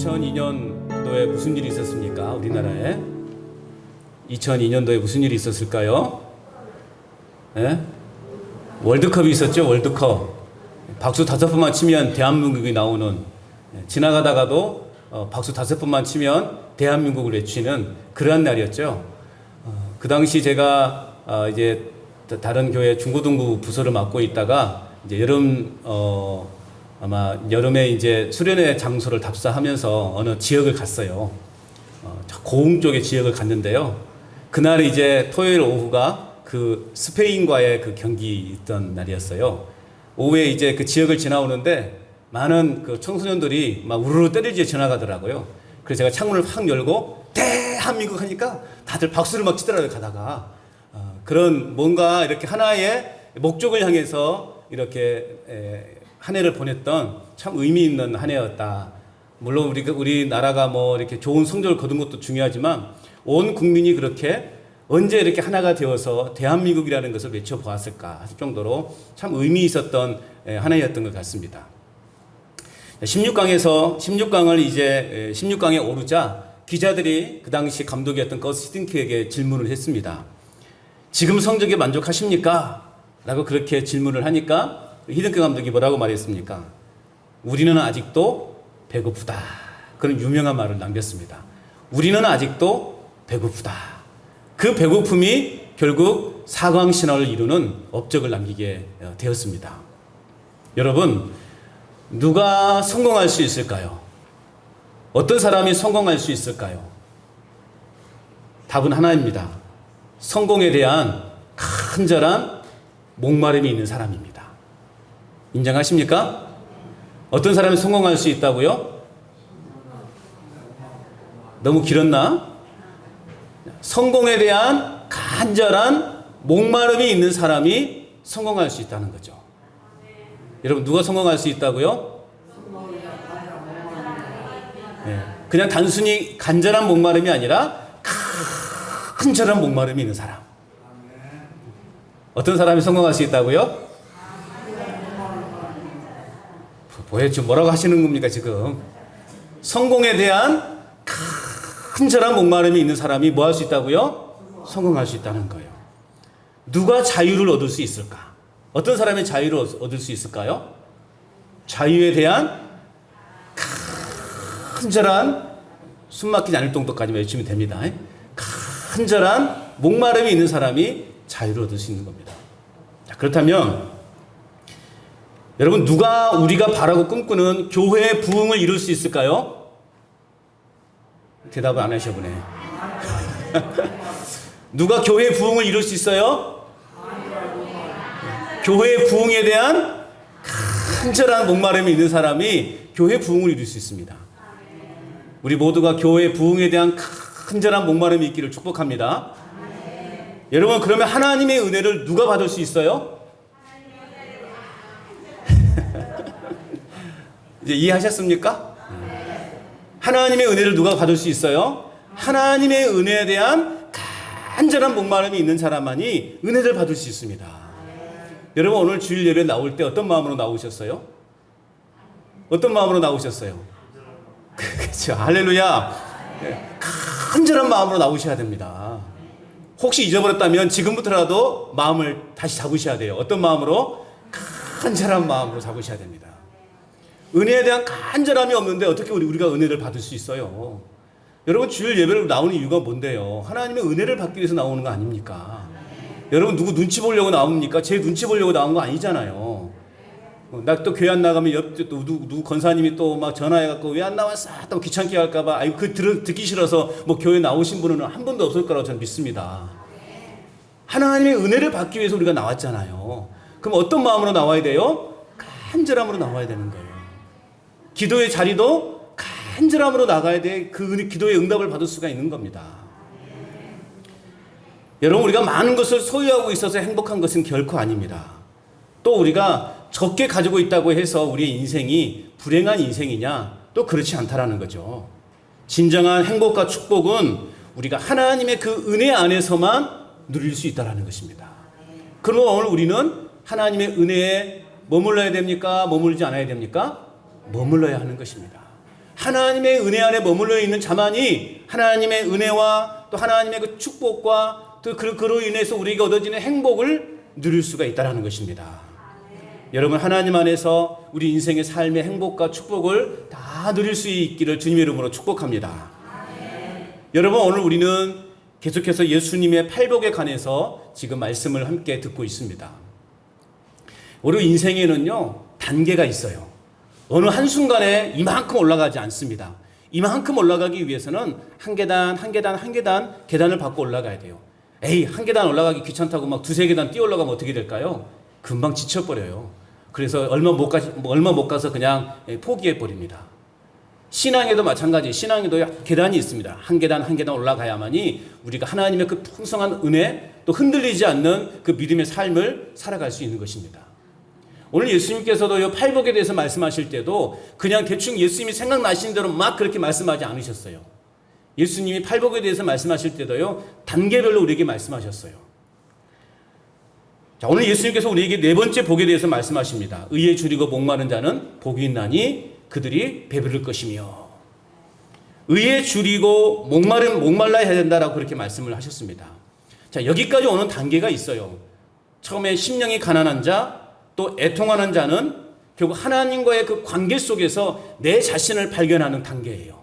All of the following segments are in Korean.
2002년도에 무슨 일이 있었습니까? 우리나라에 2002년도에 무슨 일이 있었을까요? 예? 월드컵이 있었죠. 월드컵. 박수 5번만 치면 대한민국이 나오는, 지나가다가도 박수 5번만 치면 대한민국을 외치는 그러한 날이었죠. 그 당시 제가 이제 다른 교회 중고등부 부서를 맡고 있다가 이제 아마 여름에 이제 수련회 장소를 답사하면서 어느 지역을 갔어요. 고흥 쪽의 지역을 갔는데요. 그날 이제 토요일 오후가 그 스페인과의 그 경기 있던 날이었어요. 오후에 이제 그 지역을 지나오는데 많은 그 청소년들이 막 우르르 때리지 지나가더라고요. 그래서 제가 창문을 확 열고 대한민국 하니까 다들 박수를 막 치더라고요. 가다가 그런 뭔가 이렇게 하나의 목적을 향해서 이렇게 한 해를 보냈던 참 의미 있는 한 해였다. 물론 우리나라가 뭐 이렇게 좋은 성적을 거둔 것도 중요하지만 온 국민이 그렇게 언제 이렇게 하나가 되어서 대한민국이라는 것을 외쳐보았을까 할 정도로 참 의미 있었던 한 해였던 것 같습니다. 16강을 이제 16강에 오르자 기자들이 그 당시 감독이었던 거스 히딩크에게 질문을 했습니다. 지금 성적에 만족하십니까? 라고 그렇게 질문을 하니까 히딩크 감독이 뭐라고 말했습니까? 우리는 아직도 배고프다. 그런 유명한 말을 남겼습니다. 우리는 아직도 배고프다. 그 배고픔이 결국 4강 신화를 이루는 업적을 남기게 되었습니다. 여러분, 누가 성공할 수 있을까요? 어떤 사람이 성공할 수 있을까요? 답은 하나입니다. 성공에 대한 간절한 목마름이 있는 사람입니다. 인정하십니까? 어떤 사람이 성공할 수 있다고요? 너무 길었나? 성공에 대한 간절한 목마름이 있는 사람이 성공할 수 있다는 거죠. 여러분, 누가 성공할 수 있다고요? 네, 그냥 단순히 간절한 목마름이 아니라 간절한 목마름이 있는 사람. 어떤 사람이 성공할 수 있다고요? 뭐예요? 지금 뭐라고 하시는 겁니까, 지금? 성공에 대한 간절한 목마름이 있는 사람이 뭐 할 수 있다고요? 성공할 수 있다는 거예요. 누가 자유를 얻을 수 있을까? 어떤 사람이 자유를 얻을 수 있을까요? 자유에 대한 간절한, 숨 막히지 않을 정도까지만 외치면 됩니다. 간절한 목마름이 있는 사람이 자유를 얻을 수 있는 겁니다. 자, 그렇다면 여러분, 누가 우리가 바라고 꿈꾸는 교회의 부흥을 이룰 수 있을까요? 대답을 안 하셔보네. 누가 교회의 부흥을 이룰 수 있어요? 교회의 부흥에 대한 간절한 목마름이 있는 사람이 교회 부흥을 이룰 수 있습니다. 우리 모두가 교회의 부흥에 대한 간절한 목마름이 있기를 축복합니다. 여러분, 그러면 하나님의 은혜를 누가 받을 수 있어요? 이제 이해하셨습니까? 하나님의 은혜를 누가 받을 수 있어요? 하나님의 은혜에 대한 간절한 목마름이 있는 사람만이 은혜를 받을 수 있습니다. 여러분, 오늘 주일 예배 나올 때 어떤 마음으로 나오셨어요? 어떤 마음으로 나오셨어요? 그렇죠. 할렐루야. 간절한 마음으로 나오셔야 됩니다. 혹시 잊어버렸다면 지금부터라도 마음을 다시 잡으셔야 돼요. 어떤 마음으로? 간절한 마음으로 잡으셔야 됩니다. 은혜에 대한 간절함이 없는데 어떻게 우리가 은혜를 받을 수 있어요? 여러분, 주일 예배를 나오는 이유가 뭔데요? 하나님의 은혜를 받기 위해서 나오는 거 아닙니까? 여러분, 누구 눈치 보려고 나옵니까? 제 눈치 보려고 나온 거 아니잖아요. 나 또 교회 안 나가면 옆에 또 누구 건사님이 또 막 전화해갖고 왜 안 나왔어? 또 귀찮게 할까봐. 아이고, 듣기 싫어서 뭐 교회 나오신 분은 한 번도 없을 거라고 저는 믿습니다. 하나님의 은혜를 받기 위해서 우리가 나왔잖아요. 그럼 어떤 마음으로 나와야 돼요? 간절함으로 나와야 되는 거예요. 기도의 자리도 간절함으로 나가야 돼. 그 기도의 응답을 받을 수가 있는 겁니다. 여러분, 우리가 많은 것을 소유하고 있어서 행복한 것은 결코 아닙니다. 또 우리가 적게 가지고 있다고 해서 우리의 인생이 불행한 인생이냐? 또 그렇지 않다라는 거죠. 진정한 행복과 축복은 우리가 하나님의 그 은혜 안에서만 누릴 수 있다는 것입니다. 그러면 오늘 우리는 하나님의 은혜에 머물러야 됩니까? 머물지 않아야 됩니까? 머물러야 하는 것입니다. 하나님의 은혜 안에 머물러 있는 자만이 하나님의 은혜와 또 하나님의 그 축복과 또 그로 인해서 우리에게 얻어지는 행복을 누릴 수가 있다는 것입니다. 여러분, 하나님 안에서 우리 인생의 삶의 행복과 축복을 다 누릴 수 있기를 주님의 이름으로 축복합니다. 여러분, 오늘 우리는 계속해서 예수님의 팔복에 관해서 지금 말씀을 함께 듣고 있습니다. 우리 인생에는요, 단계가 있어요. 어느 한순간에 이만큼 올라가지 않습니다. 이만큼 올라가기 위해서는 한 계단 계단을 밟고 올라가야 돼요. 에이, 한 계단 올라가기 귀찮다고 막 두세 계단 뛰어 올라가면 어떻게 될까요? 금방 지쳐버려요. 그래서 얼마 못 가서 그냥 포기해 버립니다. 신앙에도 마찬가지, 신앙에도 계단이 있습니다. 한 계단 올라가야만이 우리가 하나님의 그 풍성한 은혜, 또 흔들리지 않는 그 믿음의 삶을 살아갈 수 있는 것입니다. 오늘 예수님께서도 팔복에 대해서 말씀하실 때도 그냥 대충 예수님이 생각나시는 대로 막 그렇게 말씀하지 않으셨어요. 예수님이 팔복에 대해서 말씀하실 때도요, 단계별로 우리에게 말씀하셨어요. 자, 오늘 예수님께서 우리에게 네 번째 복에 대해서 말씀하십니다. 의에 줄이고 목마른 자는 복이 있나니 그들이 배부를 것이며. 의에 줄이고 목말라야 된다라고 그렇게 말씀을 하셨습니다. 자, 여기까지 오는 단계가 있어요. 처음에 심령이 가난한 자, 또 애통하는 자는 결국 하나님과의 그 관계 속에서 내 자신을 발견하는 단계예요.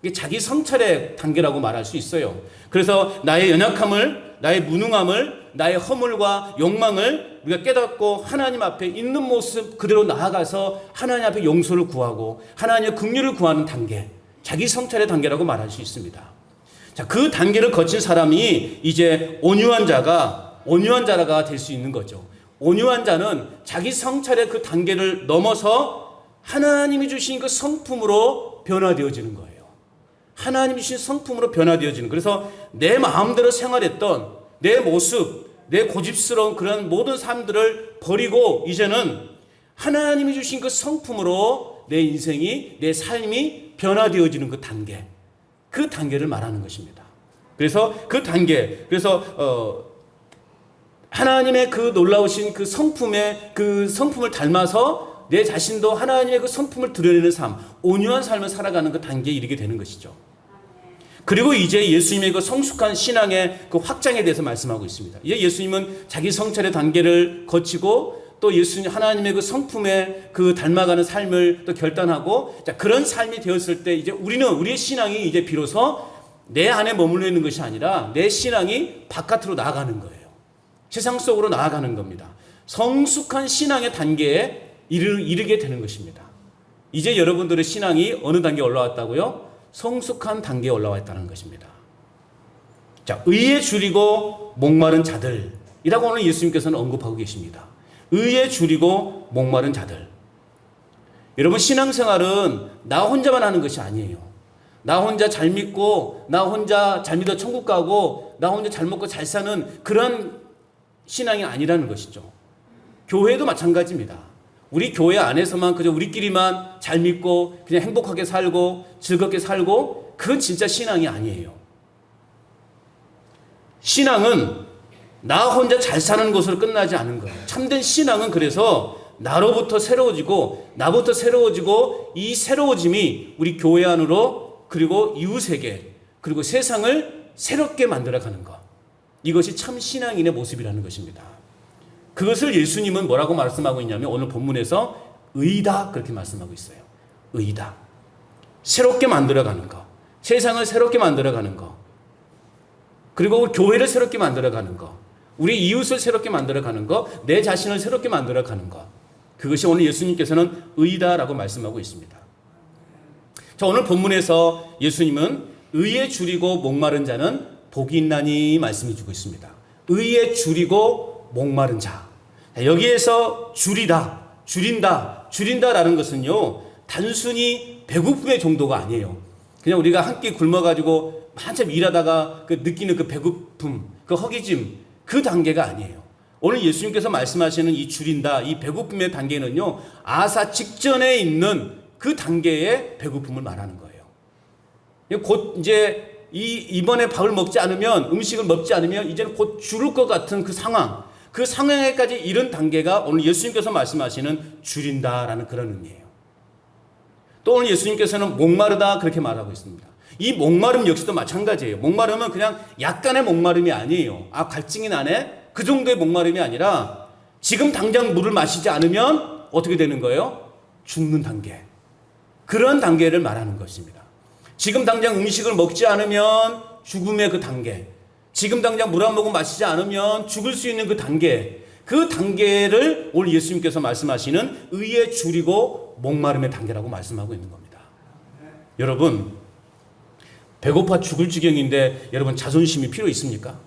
이게 자기 성찰의 단계라고 말할 수 있어요. 그래서 나의 연약함을, 나의 무능함을, 나의 허물과 욕망을 우리가 깨닫고 하나님 앞에 있는 모습 그대로 나아가서 하나님 앞에 용서를 구하고 하나님의 긍휼을 구하는 단계, 자기 성찰의 단계라고 말할 수 있습니다. 자, 그 단계를 거친 사람이 이제 온유한 자가 될 수 있는 거죠. 온유한 자는 자기 성찰의 그 단계를 넘어서 하나님이 주신 그 성품으로 변화되어지는 거예요. 하나님이 주신 성품으로 변화되어지는, 그래서 내 마음대로 생활했던 내 모습, 내 고집스러운 그런 모든 삶들을 버리고 이제는 하나님이 주신 그 성품으로 내 인생이, 내 삶이 변화되어지는 그 단계, 그 단계를 말하는 것입니다. 그래서 그 단계, 하나님의 그 놀라우신 그 성품을 닮아서 내 자신도 하나님의 그 성품을 드러내는 삶, 온유한 삶을 살아가는 그 단계에 이르게 되는 것이죠. 그리고 이제 예수님의 그 성숙한 신앙의 그 확장에 대해서 말씀하고 있습니다. 이제 예수님은 자기 성찰의 단계를 거치고 또 예수님 하나님의 그 성품에 그 닮아가는 삶을 또 결단하고, 자, 그런 삶이 되었을 때 이제 우리의 신앙이 이제 비로소 내 안에 머물러 있는 것이 아니라 내 신앙이 바깥으로 나아가는 거예요. 세상 속으로 나아가는 겁니다. 성숙한 신앙의 단계에 이르게 되는 것입니다. 이제 여러분들의 신앙이 어느 단계에 올라왔다고요? 성숙한 단계에 올라와 있다는 것입니다. 자, 의에 줄이고 목마른 자들이라고 오늘 예수님께서는 언급하고 계십니다. 의에 줄이고 목마른 자들. 여러분, 신앙생활은 나 혼자만 하는 것이 아니에요. 나 혼자 잘 믿고, 나 혼자 잘 믿어 천국 가고, 나 혼자 잘 먹고 잘 사는 그런 신앙이 아니라는 것이죠. 교회도 마찬가지입니다. 우리 교회 안에서만 그저 우리끼리만 잘 믿고 그냥 행복하게 살고 즐겁게 살고, 그건 진짜 신앙이 아니에요. 신앙은 나 혼자 잘 사는 것으로 끝나지 않은 거예요. 참된 신앙은 그래서 나로부터 새로워지고 나부터 새로워지고, 이 새로워짐이 우리 교회 안으로, 그리고 이웃에게, 그리고 세상을 새롭게 만들어가는 것, 이것이 참 신앙인의 모습이라는 것입니다. 그것을 예수님은 뭐라고 말씀하고 있냐면 오늘 본문에서 의다, 그렇게 말씀하고 있어요. 의다. 새롭게 만들어가는 것, 세상을 새롭게 만들어가는 것, 그리고 교회를 새롭게 만들어가는 것, 우리 이웃을 새롭게 만들어가는 것, 내 자신을 새롭게 만들어가는 것, 그것이 오늘 예수님께서는 의다라고 말씀하고 있습니다. 자, 오늘 본문에서 예수님은 의에 줄이고 목마른 자는 복이 있나니 말씀해 주고 있습니다. 의에 줄이고 목마른 자. 여기에서 줄인다라는 것은요, 단순히 배고픔의 정도가 아니에요. 그냥 우리가 한 끼 굶어가지고 한참 일하다가 그 느끼는 그 배고픔, 그 허기짐, 그 단계가 아니에요. 오늘 예수님께서 말씀하시는 이 줄인다, 이 배고픔의 단계는요, 아사 직전에 있는 그 단계의 배고픔을 말하는 거예요. 곧 이제 이번에 밥을 먹지 않으면, 음식을 먹지 않으면 이제는 곧 죽을 것 같은 그 상황, 그 상황에까지 이른 단계가 오늘 예수님께서 말씀하시는 줄인다라는 그런 의미예요. 또 오늘 예수님께서는 목마르다 그렇게 말하고 있습니다. 이 목마름 역시도 마찬가지예요. 목마름은 그냥 약간의 목마름이 아니에요. 아, 갈증이 나네? 그 정도의 목마름이 아니라 지금 당장 물을 마시지 않으면 어떻게 되는 거예요? 죽는 단계. 그런 단계를 말하는 것입니다. 지금 당장 음식을 먹지 않으면 죽음의 그 단계. 지금 당장 물 한 모금 마시지 않으면 죽을 수 있는 그 단계. 그 단계를 오늘 예수님께서 말씀하시는 의에 줄이고 목마름의 단계라고 말씀하고 있는 겁니다. 여러분, 배고파 죽을 지경인데 여러분 자존심이 필요 있습니까?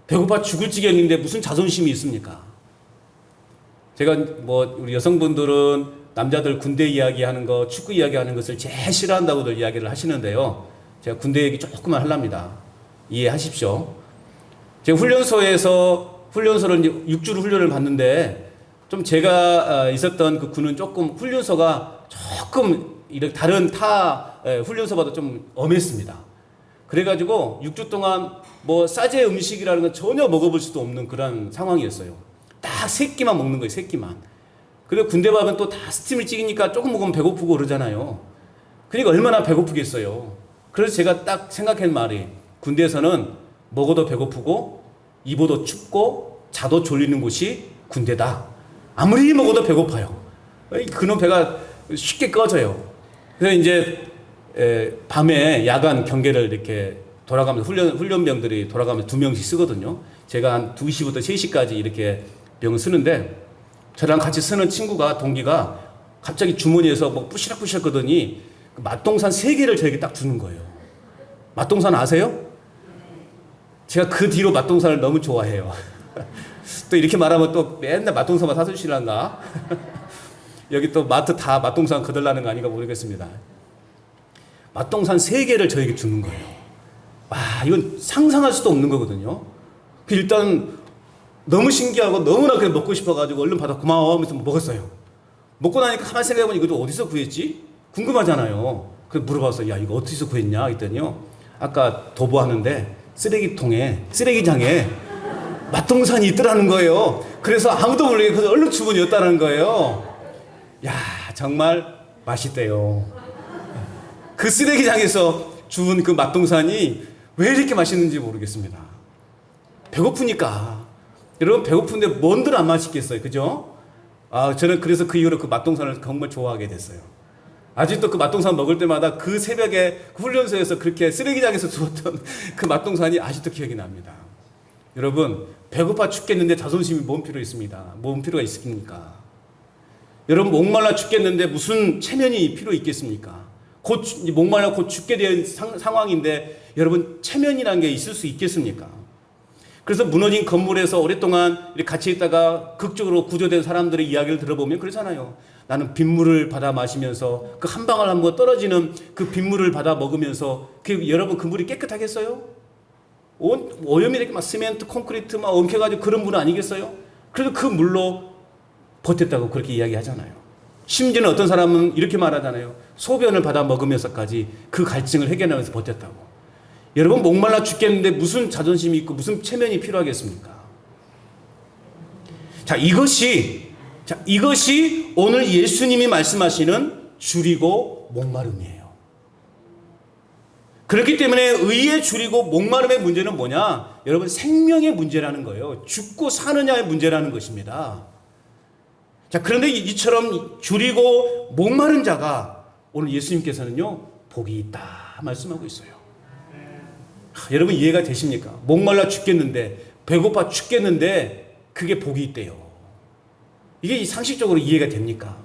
배고파 죽을 지경인데 무슨 자존심이 있습니까? 제가 우리 여성분들은 남자들 군대 이야기하는 거, 축구 이야기하는 것을 제일 싫어한다고들 이야기를 하시는데요. 제가 군대 얘기 조금만 하랍니다. 이해하십시오. 제가 훈련소를 이제 6주를 훈련을 받는데 좀 제가 있었던 그 군은 조금 훈련소가 조금 이렇게 다른 훈련소보다 좀 엄했습니다. 그래가지고 6주 동안 싸제 음식이라는 건 전혀 먹어볼 수도 없는 그런 상황이었어요. 딱 3끼만 먹는 거예요, 3끼만. 그리고 군대 밥은 또 다 스팀을 찍으니까 조금 먹으면 배고프고 그러잖아요. 그러니까 얼마나 배고프겠어요. 그래서 제가 딱 생각한 말이, 군대에서는 먹어도 배고프고 입어도 춥고 자도 졸리는 곳이 군대다. 아무리 먹어도 배고파요. 그놈 배가 쉽게 꺼져요. 그래서 이제 밤에 야간 경계를 이렇게 돌아가면서 훈련병들이 돌아가면서 2명씩 쓰거든요. 제가 한 2시부터 3시까지 이렇게 병을 쓰는데, 저랑 같이 쓰는 동기가 갑자기 주머니에서 뿌시락뿌시락 거더니 맛동산 3개를 저에게 딱 주는 거예요. 맛동산 아세요? 제가 그 뒤로 맛동산을 너무 좋아해요. 또 이렇게 말하면 또 맨날 맛동산만 사주시란가? 여기 또 마트 다 맛동산 거들라는 거 아닌가 모르겠습니다. 맛동산 3개를 저에게 주는 거예요. 와, 이건 상상할 수도 없는 거거든요. 일단 너무 신기하고 너무나 그냥 먹고 싶어가지고 얼른 받아 고마워 하면서 먹었어요. 먹고 나니까 가만히 생각해보니 이거 어디서 구했지? 궁금하잖아요. 그래서 물어봤어요. 야, 이거 어디서 구했냐? 했더니요, 아까 도보하는데 쓰레기장에 맛동산이 있더라는 거예요. 그래서 아무도 모르게 그래서 얼른 주문이었다는 거예요. 야, 정말 맛있대요. 그 쓰레기장에서 주운 그 맛동산이 왜 이렇게 맛있는지 모르겠습니다. 배고프니까. 여러분, 배고픈데 뭔들 안 맛있겠어요, 그죠? 저는 그래서 그 이후로 그 맛동산을 정말 좋아하게 됐어요. 아직도 그 맛동산 먹을 때마다 그 새벽에 그 훈련소에서 그렇게 쓰레기장에서 주었던 그 맛동산이 아직도 기억이 납니다. 여러분, 배고파 죽겠는데 자존심이 뭔 필요 있습니다. 뭔 필요가 있습니까? 여러분, 목말라 죽겠는데 무슨 체면이 필요 있겠습니까? 목말라 곧 죽게 된 상황인데 여러분, 체면이라는 게 있을 수 있겠습니까? 그래서 무너진 건물에서 오랫동안 같이 있다가 극적으로 구조된 사람들의 이야기를 들어보면 그러잖아요. 나는 빗물을 받아 마시면서 그 한 방울 한 번 떨어지는 그 빗물을 받아 먹으면서 여러분, 그 물이 깨끗하겠어요? 오염이 이렇게 막 시멘트, 콘크리트 막 엉켜가지고 그런 물 아니겠어요? 그래도 그 물로 버텼다고 그렇게 이야기하잖아요. 심지어는 어떤 사람은 이렇게 말하잖아요. 소변을 받아 먹으면서까지 그 갈증을 해결하면서 버텼다고. 여러분, 목말라 죽겠는데 무슨 자존심이 있고 무슨 체면이 필요하겠습니까? 자, 이것이 오늘 예수님이 말씀하시는 줄이고 목마름이에요. 그렇기 때문에 의에 줄이고 목마름의 문제는 뭐냐? 여러분, 생명의 문제라는 거예요. 죽고 사느냐의 문제라는 것입니다. 자, 그런데 이처럼 줄이고 목마른 자가 오늘 예수님께서는요, 복이 있다 말씀하고 있어요. 여러분, 이해가 되십니까? 목말라 죽겠는데, 배고파 죽겠는데 그게 복이 있대요. 이게 상식적으로 이해가 됩니까?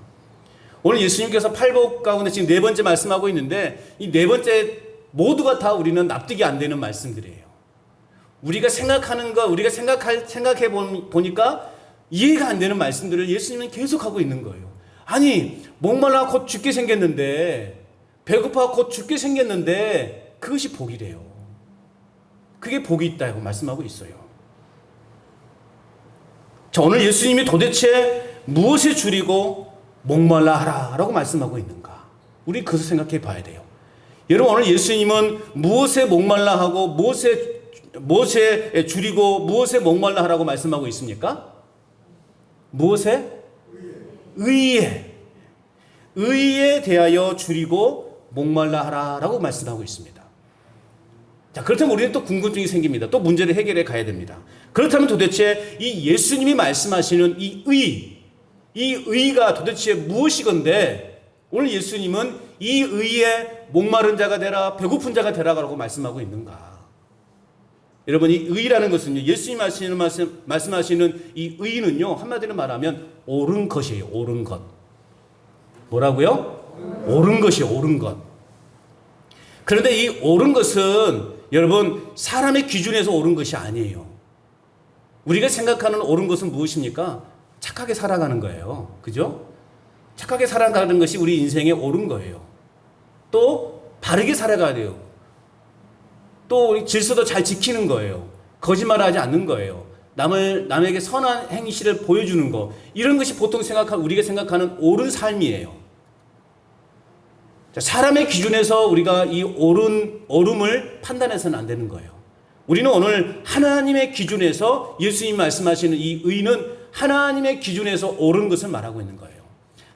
오늘 예수님께서 팔복 가운데 지금 4번째 말씀하고 있는데, 이 4번째 모두가 다 우리는 납득이 안 되는 말씀들이에요. 우리가 생각하는 거, 우리가 생각해 보니까 이해가 안 되는 말씀들을 예수님은 계속하고 있는 거예요. 아니, 목말라 곧 죽게 생겼는데, 배고파 곧 죽게 생겼는데 그것이 복이래요. 그게 복이 있다고 말씀하고 있어요. 자, 오늘 예수님이 도대체 무엇에 줄이고 목말라 하라라고 말씀하고 있는가? 우리 그것을 생각해 봐야 돼요. 여러분, 오늘 예수님은 무엇에 목말라 하고 무엇에 줄이고 무엇에 목말라 하라고 말씀하고 있습니까? 무엇에? 의에. 의에 대하여 줄이고 목말라 하라라고 말씀하고 있습니다. 자, 그렇다면 우리는 또 궁금증이 생깁니다. 또 문제를 해결해 가야 됩니다. 그렇다면 도대체 이 예수님이 말씀하시는 이 의가 도대체 무엇이건데 오늘 예수님은 이 의에 목마른 자가 되라, 배고픈 자가 되라고 말씀하고 있는가? 여러분, 이 의라는 것은요, 예수님이 말씀하시는 이 의는요, 한마디로 말하면 옳은 것이에요. 옳은 것. 뭐라고요? 옳은 것이에요. 옳은 것. 그런데 이 옳은 것은 여러분, 사람의 기준에서 옳은 것이 아니에요. 우리가 생각하는 옳은 것은 무엇입니까? 착하게 살아가는 거예요. 그죠? 착하게 살아가는 것이 우리 인생의 옳은 거예요. 또 바르게 살아가야 돼요. 또 우리 질서도 잘 지키는 거예요. 거짓말하지 않는 거예요. 남에게 선한 행실을 보여주는 거. 이런 것이 보통 우리가 생각하는 옳은 삶이에요. 자, 사람의 기준에서 우리가 이 옳음을 판단해서는 안 되는 거예요. 우리는 오늘 하나님의 기준에서 예수님 말씀하시는 이 의는 하나님의 기준에서 옳은 것을 말하고 있는 거예요.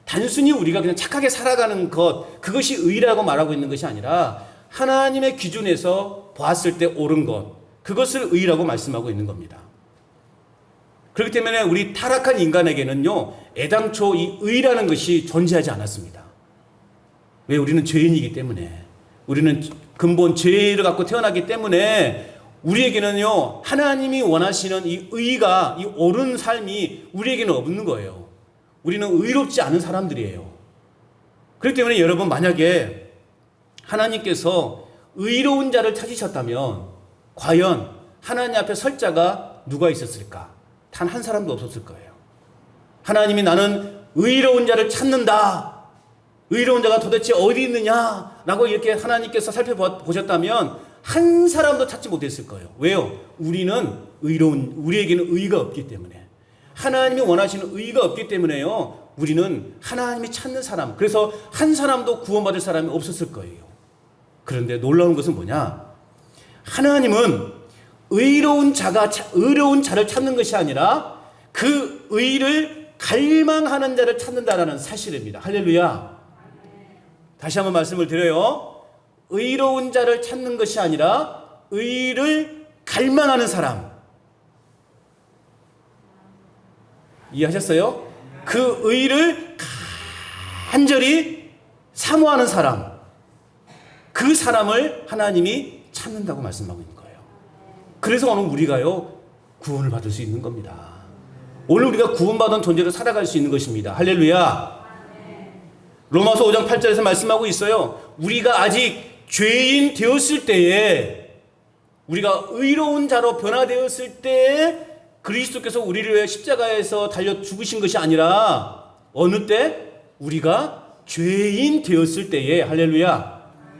단순히 우리가 그냥 착하게 살아가는 것, 그것이 의라고 말하고 있는 것이 아니라 하나님의 기준에서 보았을 때 옳은 것, 그것을 의라고 말씀하고 있는 겁니다. 그렇기 때문에 우리 타락한 인간에게는요, 애당초 이 의라는 것이 존재하지 않았습니다. 왜? 우리는 죄인이기 때문에, 우리는 근본 죄를 갖고 태어나기 때문에 우리에게는요, 하나님이 원하시는 이 의가, 이 옳은 삶이 우리에게는 없는 거예요. 우리는 의롭지 않은 사람들이에요. 그렇기 때문에 여러분, 만약에 하나님께서 의로운 자를 찾으셨다면 과연 하나님 앞에 설 자가 누가 있었을까? 단 한 사람도 없었을 거예요. 하나님이 나는 의로운 자를 찾는다. 의로운 자가 도대체 어디 있느냐? 라고 이렇게 하나님께서 살펴보셨다면 한 사람도 찾지 못했을 거예요. 왜요? 우리에게는 의가 없기 때문에. 하나님이 원하시는 의가 없기 때문에요. 우리는 하나님이 찾는 사람, 그래서 한 사람도 구원받을 사람이 없었을 거예요. 그런데 놀라운 것은 뭐냐? 하나님은 의로운 자를 찾는 것이 아니라 그 의를 갈망하는 자를 찾는다라는 사실입니다. 할렐루야. 다시 한번 말씀을 드려요. 의로운 자를 찾는 것이 아니라 의를 갈망하는 사람. 이해하셨어요? 그 의를 간절히 사모하는 사람, 그 사람을 하나님이 찾는다고 말씀하고 있는 거예요. 그래서 오늘 우리가요, 구원을 받을 수 있는 겁니다. 오늘 우리가 구원받은 존재로 살아갈 수 있는 것입니다. 할렐루야. 로마서 5장 8절에서 말씀하고 있어요. 우리가 아직 죄인 되었을 때에, 우리가 의로운 자로 변화되었을 때에 그리스도께서 우리를 위해 십자가에서 달려 죽으신 것이 아니라 어느 때? 우리가 죄인 되었을 때에. 할렐루야.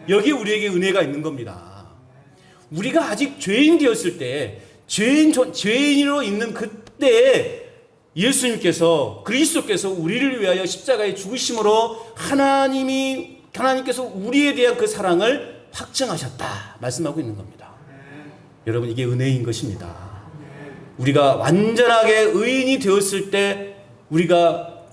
여기 우리에게 은혜가 있는 겁니다. 우리가 아직 죄인 되었을 때, 죄인으로 있는 그때에 예수님께서, 그리스도께서 우리를 위하여 십자가에 죽으심으로 하나님께서 우리에 대한 그 사랑을 확증하셨다 말씀하고 있는 겁니다. 여러분, 이게 은혜인 것입니다. 우리가 완전하게 의인이 되었을 때 우리가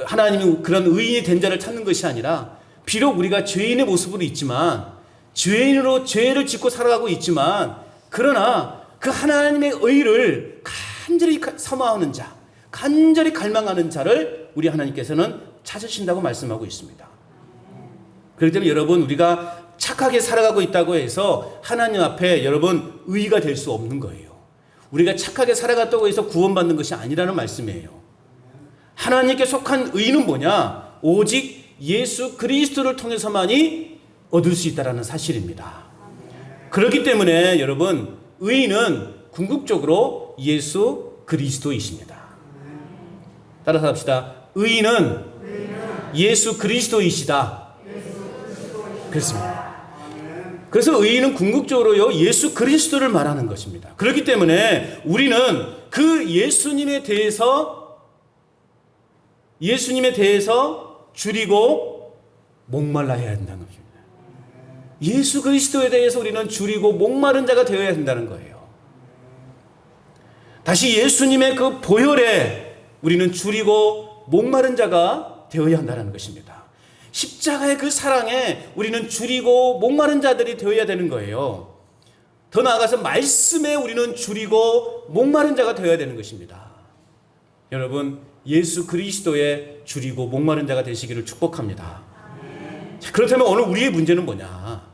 하나님이 그런 의인이 된 자를 찾는 것이 아니라, 비록 우리가 죄인의 모습으로 있지만, 죄인으로 죄를 짓고 살아가고 있지만, 그러나 그 하나님의 의를 간절히 사모하는 자, 간절히 갈망하는 자를 우리 하나님께서는 찾으신다고 말씀하고 있습니다. 그렇기 때문에 여러분, 우리가 착하게 살아가고 있다고 해서 하나님 앞에 여러분 의가 될 수 없는 거예요. 우리가 착하게 살아갔다고 해서 구원받는 것이 아니라는 말씀이에요. 하나님께 속한 의는 뭐냐? 오직 예수 그리스도를 통해서만이 얻을 수 있다는 사실입니다. 그렇기 때문에 여러분, 의는 궁극적으로 예수 그리스도이십니다. 따라서 합시다. 의는 예수 그리스도이시다. 그렇습니다. 그래서 의인은 궁극적으로요, 예수 그리스도를 말하는 것입니다. 그렇기 때문에 우리는 그 예수님에 대해서 줄이고 목말라 해야 된다는 것입니다. 예수 그리스도에 대해서 우리는 줄이고 목마른 자가 되어야 된다는 거예요. 다시 예수님의 그 보혈에 우리는 줄이고 목마른 자가 되어야 한다는 것입니다. 십자가의 그 사랑에 우리는 줄이고 목마른 자들이 되어야 되는 거예요. 더 나아가서 말씀에 우리는 줄이고 목마른 자가 되어야 되는 것입니다. 여러분, 예수 그리스도에 줄이고 목마른 자가 되시기를 축복합니다. 자, 그렇다면 오늘 우리의 문제는 뭐냐?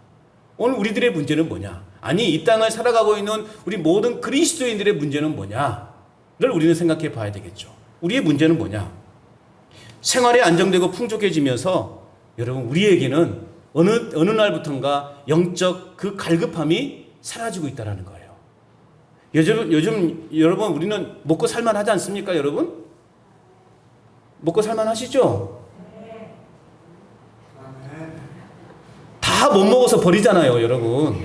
오늘 우리들의 문제는 뭐냐? 아니, 이 땅을 살아가고 있는 우리 모든 그리스도인들의 문제는 뭐냐를 우리는 생각해 봐야 되겠죠. 우리의 문제는 뭐냐? 생활이 안정되고 풍족해지면서 여러분, 우리에게는 어느 날부턴가 영적 그 갈급함이 사라지고 있다는 거예요. 요즘 여러분, 우리는 먹고 살만하지 않습니까, 여러분? 먹고 살만하시죠? 다 못 먹어서 버리잖아요, 여러분.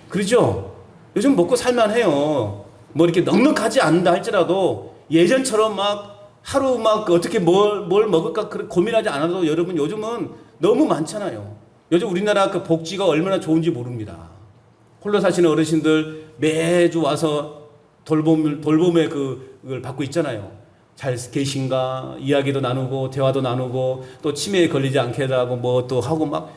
그렇죠? 요즘 먹고 살만해요. 뭐 이렇게 넉넉하지 않는다 할지라도 예전처럼 막 하루 막 어떻게 뭘 먹을까 고민하지 않아도 여러분 요즘은 너무 많잖아요. 요즘 우리나라 그 복지가 얼마나 좋은지 모릅니다. 홀로 사시는 어르신들 매주 와서 돌봄의 그걸 받고 있잖아요. 잘 계신가 이야기도 나누고 대화도 나누고 또 치매에 걸리지 않게 하고 뭐 또 하고 막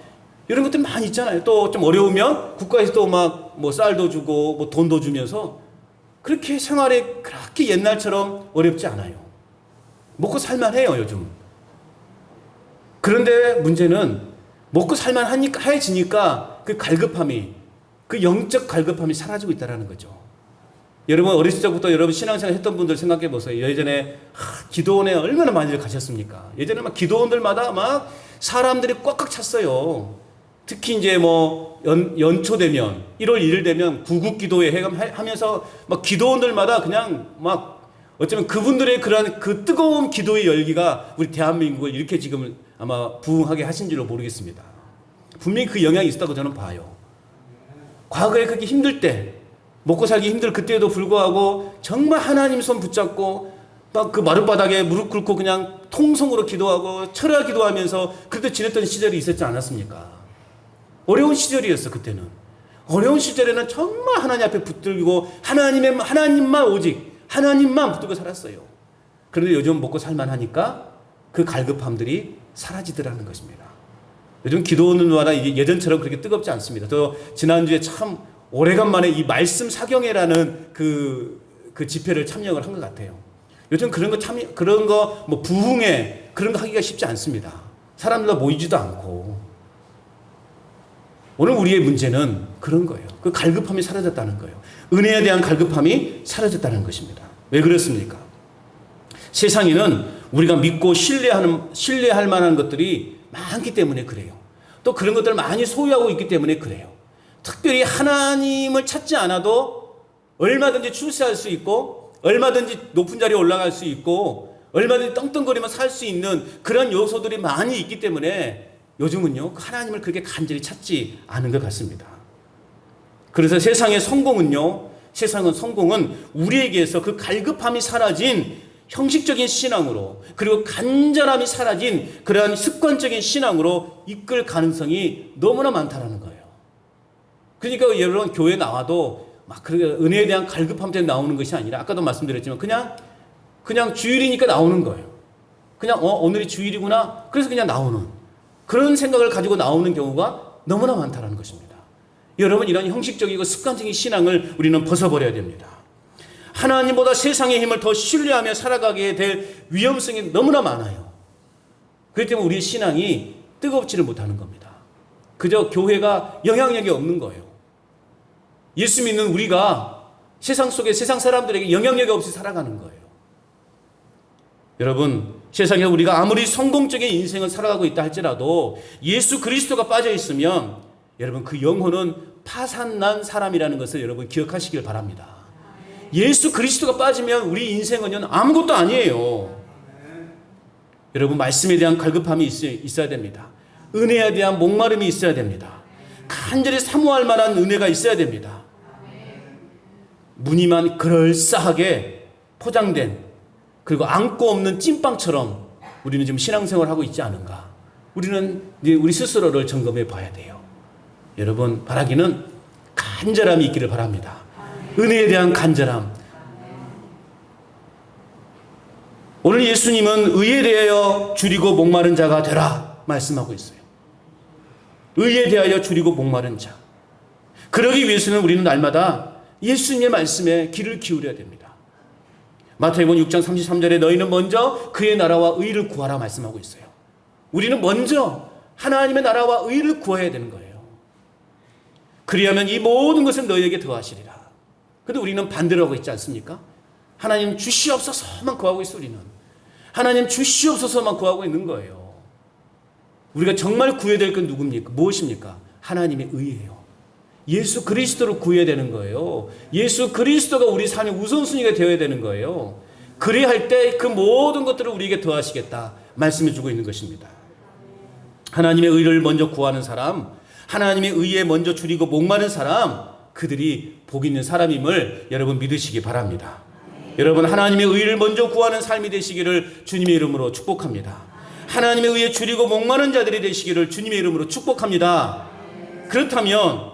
이런 것들 많이 있잖아요. 또 좀 어려우면 국가에서 또 막 뭐 쌀도 주고 뭐 돈도 주면서 그렇게 생활이 그렇게 옛날처럼 어렵지 않아요. 먹고 살만해요, 요즘. 그런데 문제는 먹고 살만해지니까 그 갈급함이, 그 영적 갈급함이 사라지고 있다는 거죠. 여러분, 어렸을 적부터 여러분 신앙생활 했던 분들 생각해 보세요. 예전에 기도원에 얼마나 많이 가셨습니까? 예전에 막 기도원들마다 막 사람들이 꽉꽉 찼어요. 특히 이제 뭐 연초 되면 1월 1일 되면 구국기도회 하면서 막 기도원들마다 그냥 막 어쩌면 그분들의 그런 그 뜨거운 기도의 열기가 우리 대한민국을 이렇게 지금 아마 부흥하게 하신 줄로 모르겠습니다. 분명히 그 영향이 있었다고 저는 봐요. 과거에 그렇게 힘들 때, 먹고 살기 힘들 그때에도 불구하고 정말 하나님 손 붙잡고 막 그 마룻바닥에 무릎 꿇고 그냥 통성으로 기도하고 철야 기도하면서 그렇게 지냈던 시절이 있었지 않았습니까? 어려운 시절이었어, 그때는. 어려운 시절에는 정말 하나님 앞에 붙들고 하나님만 오직 하나님만 붙들고 살았어요. 그런데 요즘 먹고 살만하니까 그 갈급함들이 사라지더라는 것입니다. 요즘 기도원들마다 이게 예전처럼 그렇게 뜨겁지 않습니다. 또 지난주에 참 오래간만에 이 말씀 사경회라는 그 집회를 참여를 한 것 같아요. 요즘 그런 거 뭐 부흥회 그런 거 하기가 쉽지 않습니다. 사람들 모이지도 않고. 오늘 우리의 문제는 그런 거예요. 그 갈급함이 사라졌다는 거예요. 은혜에 대한 갈급함이 사라졌다는 것입니다. 왜 그렇습니까? 세상에는 우리가 믿고 신뢰할 만한 것들이 많기 때문에 그래요. 또 그런 것들을 많이 소유하고 있기 때문에 그래요. 특별히 하나님을 찾지 않아도 얼마든지 출세할 수 있고 얼마든지 높은 자리에 올라갈 수 있고 얼마든지 떵떵거리며 살 수 있는 그런 요소들이 많이 있기 때문에 요즘은요, 하나님을 그렇게 간절히 찾지 않은 것 같습니다. 그래서 세상은 성공은 우리에게서 그 갈급함이 사라진 형식적인 신앙으로 그리고 간절함이 사라진 그러한 습관적인 신앙으로 이끌 가능성이 너무나 많다는 거예요. 그러니까 여러분 교회 나와도 막 은혜에 대한 갈급함 때문에 나오는 것이 아니라 아까도 말씀드렸지만 그냥 주일이니까 나오는 거예요. 그냥 오늘이 주일이구나. 그래서 그냥 나오는 그런 생각을 가지고 나오는 경우가 너무나 많다는 것입니다. 여러분, 이런 형식적이고 습관적인 신앙을 우리는 벗어버려야 됩니다. 하나님보다 세상의 힘을 더 신뢰하며 살아가게 될 위험성이 너무나 많아요. 그렇기 때문에 우리의 신앙이 뜨겁지를 못하는 겁니다. 그저 교회가 영향력이 없는 거예요. 예수 믿는 우리가 세상 속에 세상 사람들에게 영향력이 없이 살아가는 거예요. 여러분, 세상에 우리가 아무리 성공적인 인생을 살아가고 있다 할지라도 예수 그리스도가 빠져 있으면 여러분 그 영혼은 파산난 사람이라는 것을 여러분 기억하시길 바랍니다. 예수 그리스도가 빠지면 우리 인생은 아무것도 아니에요. 여러분, 말씀에 대한 갈급함이 있어야 됩니다. 은혜에 대한 목마름이 있어야 됩니다. 간절히 사모할 만한 은혜가 있어야 됩니다. 무늬만 그럴싸하게 포장된 그리고 안고 없는 찐빵처럼 우리는 지금 신앙생활을 하고 있지 않은가? 우리는 우리 스스로를 점검해 봐야 돼요. 여러분, 바라기는 간절함이 있기를 바랍니다. 은혜에 대한 간절함. 오늘 예수님은 의에 대하여 줄이고 목마른 자가 되라 말씀하고 있어요. 의에 대하여 줄이고 목마른 자. 그러기 위해서는 우리는 날마다 예수님의 말씀에 귀를 기울여야 됩니다. 마태복음 6장 33절에 너희는 먼저 그의 나라와 의를 구하라 말씀하고 있어요. 우리는 먼저 하나님의 나라와 의를 구해야 되는 거예요. 그리하면 이 모든 것은 너희에게 더하시리라. 근데 우리는 반대로 하고 있지 않습니까? 하나님 주시옵소서만 구하고 있어. 우리는 하나님 주시옵소서만 구하고 있는 거예요. 우리가 정말 구해야 될 건 누굽니까? 무엇입니까? 하나님의 의예요. 예수 그리스도를 구해야 되는 거예요. 예수 그리스도가 우리 삶의 우선순위가 되어야 되는 거예요. 그리할 때 그 모든 것들을 우리에게 더하시겠다 말씀해 주고 있는 것입니다. 하나님의 의를 먼저 구하는 사람, 하나님의 의에 먼저 줄이고 목마른 사람, 그들이 복 있는 사람임을 여러분 믿으시기 바랍니다. 여러분 하나님의 의를 먼저 구하는 삶이 되시기를 주님의 이름으로 축복합니다. 하나님의 의에 줄이고 목마른 자들이 되시기를 주님의 이름으로 축복합니다. 그렇다면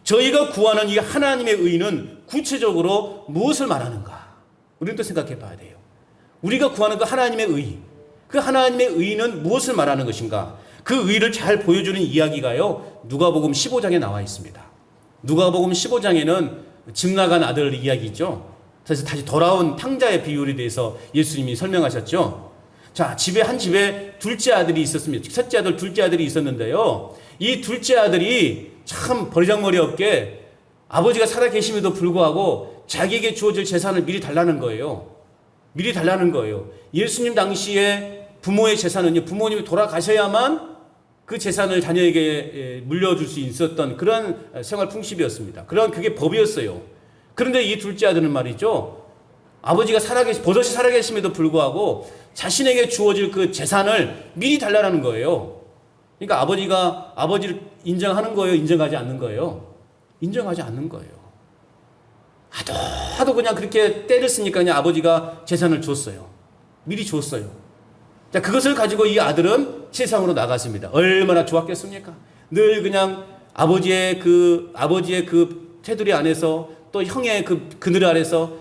저희가 구하는 이 하나님의 의는 구체적으로 무엇을 말하는가? 우리는 또 생각해 봐야 돼요. 우리가 구하는 그 하나님의 의, 그 하나님의 의는 무엇을 말하는 것인가? 그 의를 잘 보여주는 이야기가요, 누가복음 15장에 나와 있습니다. 누가복음 15장에는 집 나간 아들 이야기죠. 그래서 다시 돌아온 탕자의 비율에 대해서 예수님이 설명하셨죠. 자, 한 집에 둘째 아들이 있었습니다. 첫째 아들, 둘째 아들이 있었는데요. 이 둘째 아들이 참 버리장머리 없게 아버지가 살아계심에도 불구하고 자기에게 주어질 재산을 미리 달라는 거예요. 미리 달라는 거예요. 예수님 당시에 부모의 재산은요, 부모님이 돌아가셔야만 그 재산을 자녀에게 물려줄 수 있었던 그런 생활 풍습이었습니다. 그게 법이었어요. 그런데 이 둘째 아들은 말이죠, 아버지가 버젓이 살아계심에도 불구하고 자신에게 주어질 그 재산을 미리 달라는 거예요. 그러니까 아버지가 아버지를 인정하는 거예요? 인정하지 않는 거예요? 인정하지 않는 거예요. 하도 그냥 그렇게 때를 쓰니까 그냥 아버지가 재산을 줬어요. 미리 줬어요. 자, 그것을 가지고 이 아들은 세상으로 나갔습니다. 얼마나 좋았겠습니까? 늘 그냥 아버지의 그 테두리 안에서 또 형의 그 그늘 아래서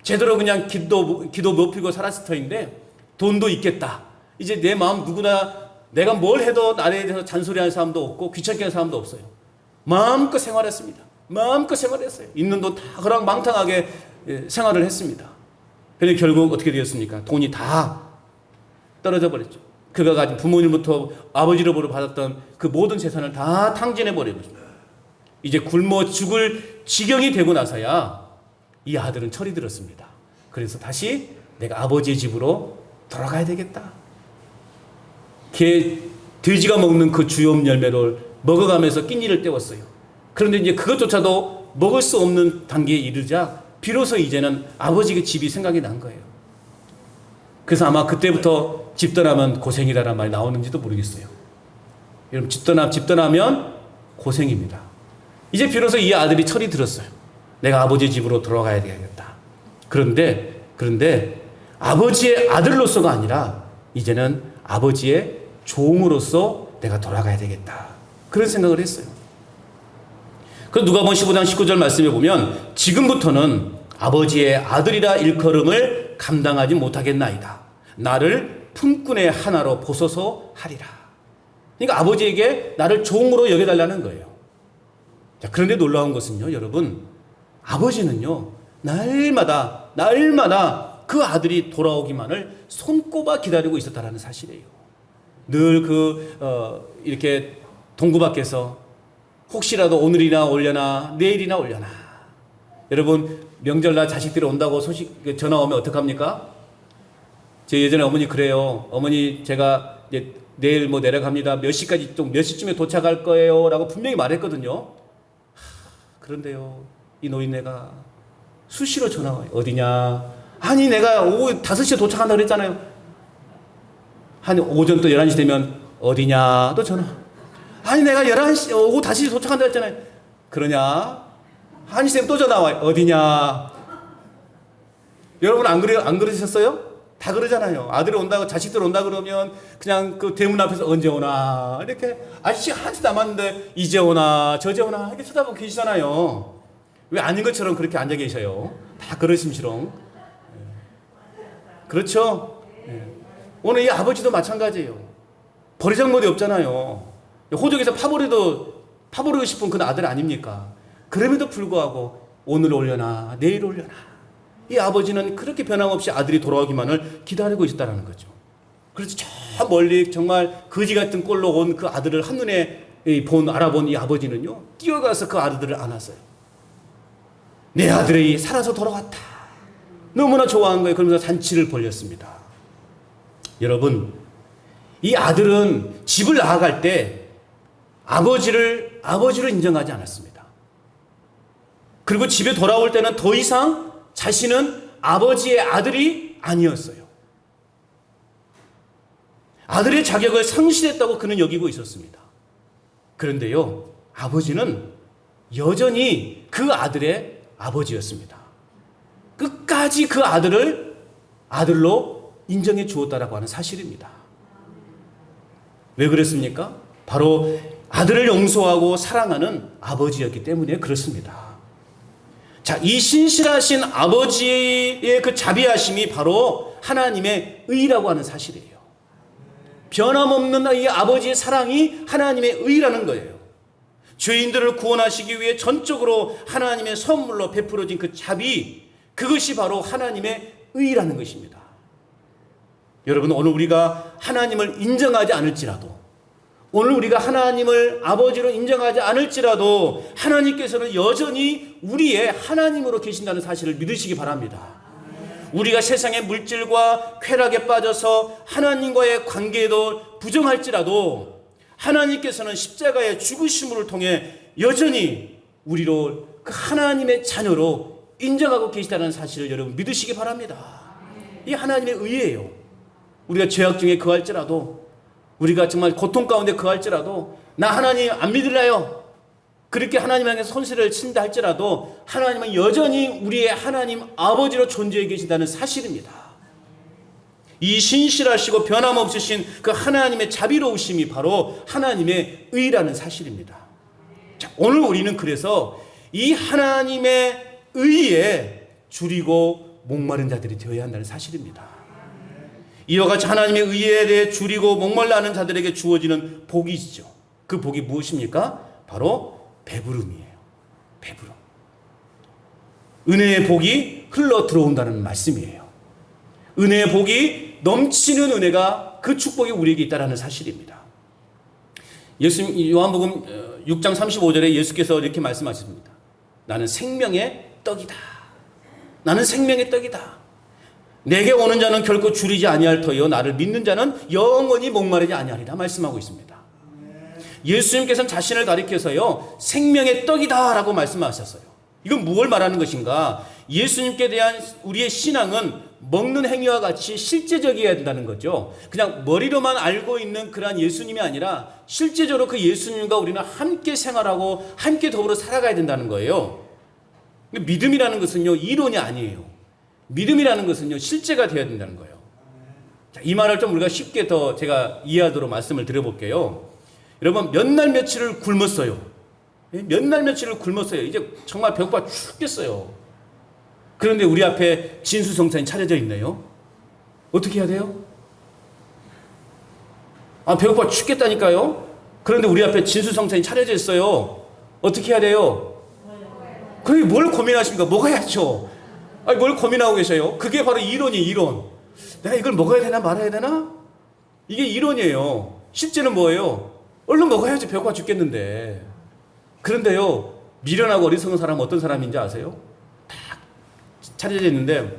제대로 그냥 기도 높이고 살았을 터인데 돈도 있겠다. 이제 내 마음 누구나 내가 뭘 해도 나에 대해서 잔소리하는 사람도 없고 귀찮게 하는 사람도 없어요. 마음껏 생활했습니다. 마음껏 생활했어요. 있는 돈 다 그랑망탕하게 생활을 했습니다. 그런데 결국 어떻게 되었습니까? 돈이 다 떨어져 버렸죠. 그가 가진 부모님부터 아버지로부터 받았던 그 모든 재산을 다 탕진해 버리고 이제 굶어 죽을 지경이 되고 나서야 이 아들은 철이 들었습니다. 그래서 다시 내가 아버지의 집으로 돌아가야 되겠다. 돼지가 먹는 그 주염 열매를 먹어가면서 낀니를 때웠어요. 그런데 이제 그것조차도 먹을 수 없는 단계에 이르자 비로소 이제는 아버지의 집이 생각이 난 거예요. 그래서 아마 그때부터 집 떠나면 고생이다라는 말이 나오는지도 모르겠어요. 여러분 집 떠나면 고생입니다. 이제 비로소 이 아들이 철이 들었어요. 내가 아버지 집으로 돌아가야 되겠다. 그런데 아버지의 아들로서가 아니라 이제는 아버지의 종으로서 내가 돌아가야 되겠다. 그런 생각을 했어요. 그래서 누가복음 15장 19절 말씀에 보면 지금부터는 아버지의 아들이라 일컬음을 감당하지 못하겠나이다. 나를 품꾼의 하나로 보소서 하리라. 그러니까 아버지에게 나를 종으로 여겨달라는 거예요. 자, 그런데 놀라운 것은요, 여러분, 아버지는요, 날마다 그 아들이 돌아오기만을 손꼽아 기다리고 있었다라는 사실이에요. 늘 이렇게 동구 밖에서 혹시라도 오늘이나 올려나 내일이나 올려나. 여러분 명절날 자식들이 온다고 전화 오면 어떡합니까? 제 예전에 어머니 그래요. 어머니 제가 이제 내일 내려갑니다. 몇 시쯤에 도착할 거예요. 라고 분명히 말했거든요. 그런데요, 이 노인네가 수시로 전화 와요. 어디냐? 아니 내가 오후 5시에 도착한다 그랬잖아요. 한 오전 또 11시 되면 어디냐? 또 전화. 아니 내가 11시 오후 5시에 도착한다 했잖아요. 그러냐? 1시 되면 또 전화 와요. 어디냐? 여러분 안 그러셨어요? 다 그러잖아요. 아들이 온다고, 자식들 온다 그러면 그냥 그 대문 앞에서 언제 오나 이렇게 아저씨 1시 남았는데 이제 오나 저제 오나 이렇게 쳐다보고 계시잖아요. 왜 아닌 것처럼 그렇게 앉아 계셔요? 다 그러심시렁. 그렇죠? 오늘 이 아버지도 마찬가지예요. 버리장머리 없잖아요. 호적에서 파버리고 싶은 그 아들 아닙니까? 그럼에도 불구하고 오늘 올려나 내일 올려나 이 아버지는 그렇게 변함없이 아들이 돌아오기만을 기다리고 있었다는 거죠. 그래서 저 멀리 정말 거지 같은 꼴로 온 그 아들을 한눈에 알아본 이 아버지는요, 뛰어가서 그 아들을 안았어요. 내 아들이 살아서 돌아왔다. 너무나 좋아한 거예요. 그러면서 잔치를 벌였습니다. 여러분, 이 아들은 집을 나아갈 때 아버지로 인정하지 않았습니다. 그리고 집에 돌아올 때는 더 이상 자신은 아버지의 아들이 아니었어요. 아들의 자격을 상실했다고 그는 여기고 있었습니다. 그런데요, 아버지는 여전히 그 아들의 아버지였습니다. 끝까지 그 아들을 아들로 인정해 주었다라고 하는 사실입니다. 왜 그랬습니까? 바로 아들을 용서하고 사랑하는 아버지였기 때문에 그렇습니다. 자, 이 신실하신 아버지의 그 자비하심이 바로 하나님의 의라고 하는 사실이에요. 변함없는 이 아버지의 사랑이 하나님의 의라는 거예요. 죄인들을 구원하시기 위해 전적으로 하나님의 선물로 베풀어진 그 자비, 그것이 바로 하나님의 의라는 것입니다. 여러분, 오늘 우리가 하나님을 인정하지 않을지라도, 오늘 우리가 하나님을 아버지로 인정하지 않을지라도 하나님께서는 여전히 우리의 하나님으로 계신다는 사실을 믿으시기 바랍니다. 우리가 세상의 물질과 쾌락에 빠져서 하나님과의 관계도 부정할지라도 하나님께서는 십자가의 죽으심을 통해 여전히 우리로 그 하나님의 자녀로 인정하고 계시다는 사실을 여러분 믿으시기 바랍니다. 이 하나님의 의예요. 우리가 죄악 중에 거할지라도, 우리가 정말 고통 가운데 거할지라도, 나 하나님 안 믿을래요, 그렇게 하나님에게 손세를 친다 할지라도 하나님은 여전히 우리의 하나님 아버지로 존재해 계신다는 사실입니다. 이 신실하시고 변함없으신 그 하나님의 자비로우심이 바로 하나님의 의라는 사실입니다. 자, 오늘 우리는 그래서 이 하나님의 의에 줄이고 목마른 자들이 되어야 한다는 사실입니다. 이와 같이 하나님의 의에 대해 줄이고 목말라 하는 자들에게 주어지는 복이 있죠. 그 복이 무엇입니까? 바로 배부름이에요. 배부름. 은혜의 복이 흘러 들어온다는 말씀이에요. 은혜의 복이 넘치는 은혜가, 그 축복이 우리에게 있다는 사실입니다. 예수님 요한복음 6장 35절에 예수께서 이렇게 말씀하십니다. 나는 생명의 떡이다. 나는 생명의 떡이다. 내게 오는 자는 결코 줄이지 아니할 터이요 나를 믿는 자는 영원히 목마르지 아니하리라 말씀하고 있습니다. 예수님께서는 자신을 가리켜서요, 생명의 떡이다 라고 말씀하셨어요. 이건 무엇을 말하는 것인가? 예수님께 대한 우리의 신앙은 먹는 행위와 같이 실제적이어야 된다는 거죠. 그냥 머리로만 알고 있는 그러한 예수님이 아니라 실제적으로 그 예수님과 우리는 함께 생활하고 함께 더불어 살아가야 된다는 거예요. 믿음이라는 것은요, 이론이 아니에요. 믿음이라는 것은요, 실제가 되어야 된다는 거예요. 자, 이 말을 좀 우리가 쉽게 더 제가 이해하도록 말씀을 드려볼게요. 여러분, 몇 날 며칠을 굶었어요. 몇 날 며칠을 굶었어요. 이제 정말 배고파 죽겠어요. 그런데 우리 앞에 진수성찬이 차려져 있네요. 어떻게 해야 돼요? 배고파 죽겠다니까요. 그런데 우리 앞에 진수성찬이 차려져 있어요. 어떻게 해야 돼요? 그게 뭘 고민하십니까? 먹어야죠. 뭘 고민하고 계셔요? 그게 바로 이론이에요, 이론. 내가 이걸 먹어야 되나 말아야 되나? 이게 이론이에요. 실제는 뭐예요? 얼른 먹어야지, 배고파 죽겠는데. 그런데요, 미련하고 어리석은 사람은 어떤 사람인지 아세요? 딱 차려져 있는데,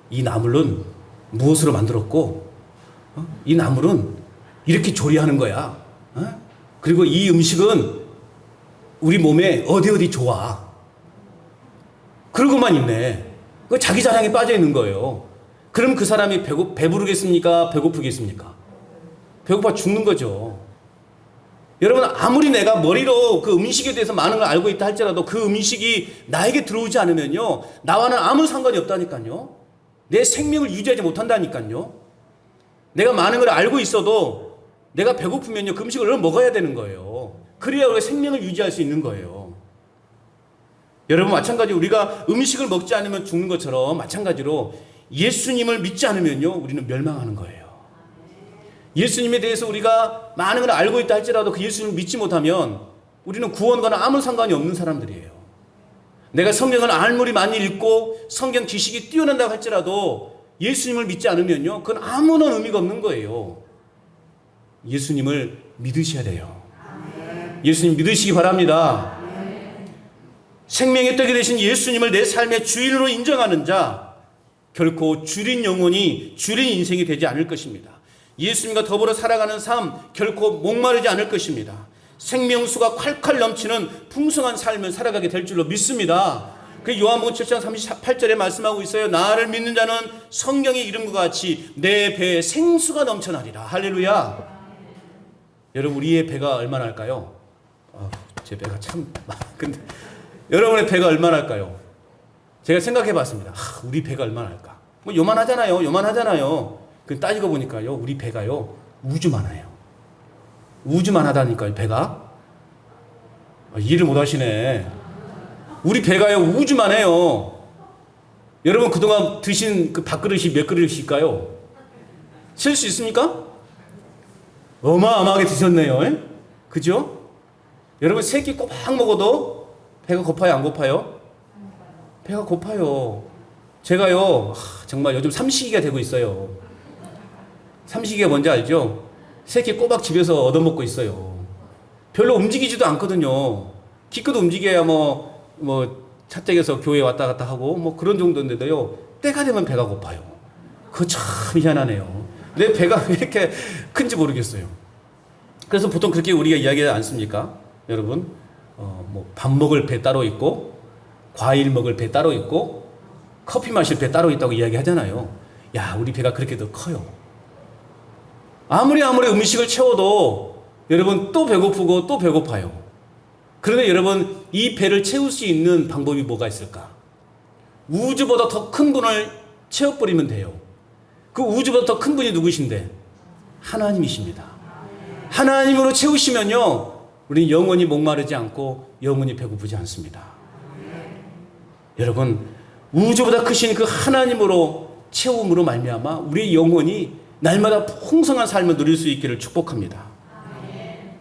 이 나물은 무엇으로 만들었고, 이 나물은 이렇게 조리하는 거야. 그리고 이 음식은 우리 몸에 어디 좋아. 그러고만 있네. 자기 자랑에 빠져 있는 거예요. 그럼 그 사람이 배부르겠습니까? 배고프겠습니까? 배고파 죽는 거죠. 여러분, 아무리 내가 머리로 그 음식에 대해서 많은 걸 알고 있다 할지라도 그 음식이 나에게 들어오지 않으면요, 나와는 아무 상관이 없다니까요. 내 생명을 유지하지 못한다니까요. 내가 많은 걸 알고 있어도 내가 배고프면요, 그 음식을 얼른 먹어야 되는 거예요. 그래야 우리가 생명을 유지할 수 있는 거예요. 여러분, 마찬가지로 우리가 음식을 먹지 않으면 죽는 것처럼 마찬가지로 예수님을 믿지 않으면요, 우리는 멸망하는 거예요. 예수님에 대해서 우리가 많은 걸 알고 있다 할지라도 그 예수님을 믿지 못하면 우리는 구원과는 아무 상관이 없는 사람들이에요. 내가 성경을 아무리 많이 읽고 성경 지식이 뛰어난다고 할지라도 예수님을 믿지 않으면요, 그건 아무런 의미가 없는 거예요. 예수님을 믿으셔야 돼요. 예수님 믿으시기 바랍니다. 생명의 떡이 되신 예수님을 내 삶의 주인으로 인정하는 자, 결코 줄인 영혼이 줄인 인생이 되지 않을 것입니다. 예수님과 더불어 살아가는 삶, 결코 목마르지 않을 것입니다. 생명수가 콸콸 넘치는 풍성한 삶을 살아가게 될 줄로 믿습니다. 그 요한복음 7장 38절에 말씀하고 있어요. 나를 믿는 자는 성경의 이름과 같이 내 배에 생수가 넘쳐나리라. 할렐루야. 여러분, 우리의 배가 얼마나 할까요? 제 배가 참 근데 여러분의 배가 얼마나 할까요? 제가 생각해 봤습니다. 우리 배가 얼마나 할까? 뭐 요만하잖아요. 그 따지고 보니까요, 우리 배가요, 우주만해요. 우주만하다니까요, 배가. 이해를 못 하시네. 우리 배가요, 우주만해요. 여러분, 그동안 드신 그 밥그릇이 몇 그릇일까요? 셀 수 있습니까? 어마어마하게 드셨네요. 에? 그죠? 여러분, 세 끼 꼬박 먹어도 배가 고파요, 안 고파요? 배가 고파요. 제가요, 정말 요즘 삼시기가 되고 있어요. 삼시기가 뭔지 알죠? 세 끼 꼬박 집에서 얻어먹고 있어요. 별로 움직이지도 않거든요. 기껏 움직여야 차댁에서 교회 왔다 갔다 하고 그런 정도인데도요, 때가 되면 배가 고파요. 그거 참 희한하네요. 내 배가 왜 이렇게 큰지 모르겠어요. 그래서 보통 그렇게 우리가 이야기하지 않습니까? 여러분, 밥 먹을 배 따로 있고, 과일 먹을 배 따로 있고, 커피 마실 배 따로 있다고 이야기하잖아요. 야, 우리 배가 그렇게 더 커요. 아무리 음식을 채워도 여러분 또 배고프고 또 배고파요. 그런데 여러분, 이 배를 채울 수 있는 방법이 뭐가 있을까? 우주보다 더 큰 분을 채워버리면 돼요. 그 우주보다 더 큰 분이 누구신데? 하나님이십니다. 하나님으로 채우시면요, 우리는 영원히 목마르지 않고 영원히 배고프지 않습니다. 여러분, 우주보다 크신 그 하나님으로 채움으로 말미암아 우리의 영혼이 날마다 풍성한 삶을 누릴 수 있기를 축복합니다.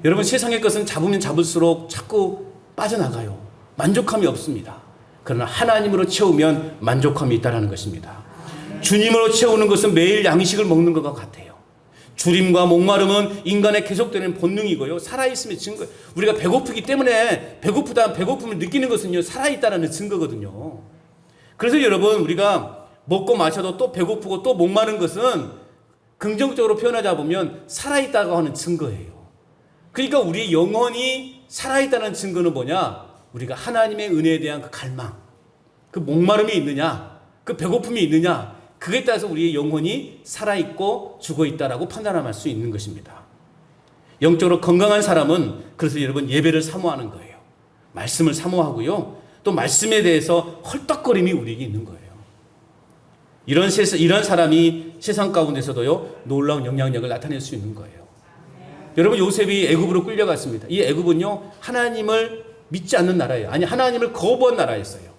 여러분, 세상의 것은 잡으면 잡을수록 자꾸 빠져나가요. 만족함이 없습니다. 그러나 하나님으로 채우면 만족함이 있다는 것입니다. 주님으로 채우는 것은 매일 양식을 먹는 것과 같아요. 주림과 목마름은 인간의 계속되는 본능이고요, 살아있음의 증거. 우리가 배고프기 때문에 배고픔을 느끼는 것은요, 살아있다는 증거거든요. 그래서 여러분, 우리가 먹고 마셔도 또 배고프고 또 목마른 것은 긍정적으로 표현하자 보면 살아있다고 하는 증거예요. 그러니까 우리의 영혼이 살아있다는 증거는 뭐냐? 우리가 하나님의 은혜에 대한 그 갈망, 그 목마름이 있느냐, 그 배고픔이 있느냐, 그에 따라서 우리의 영혼이 살아있고 죽어있다라고 판단할 수 있는 것입니다. 영적으로 건강한 사람은 그래서 여러분, 예배를 사모하는 거예요. 말씀을 사모하고요, 또 말씀에 대해서 헐떡거림이 우리에게 있는 거예요. 이런 사람이 세상 가운데서도요, 놀라운 영향력을 나타낼 수 있는 거예요. 여러분, 요셉이 애굽으로 끌려갔습니다. 이 애굽은요, 하나님을 믿지 않는 나라예요. 아니, 하나님을 거부한 나라였어요.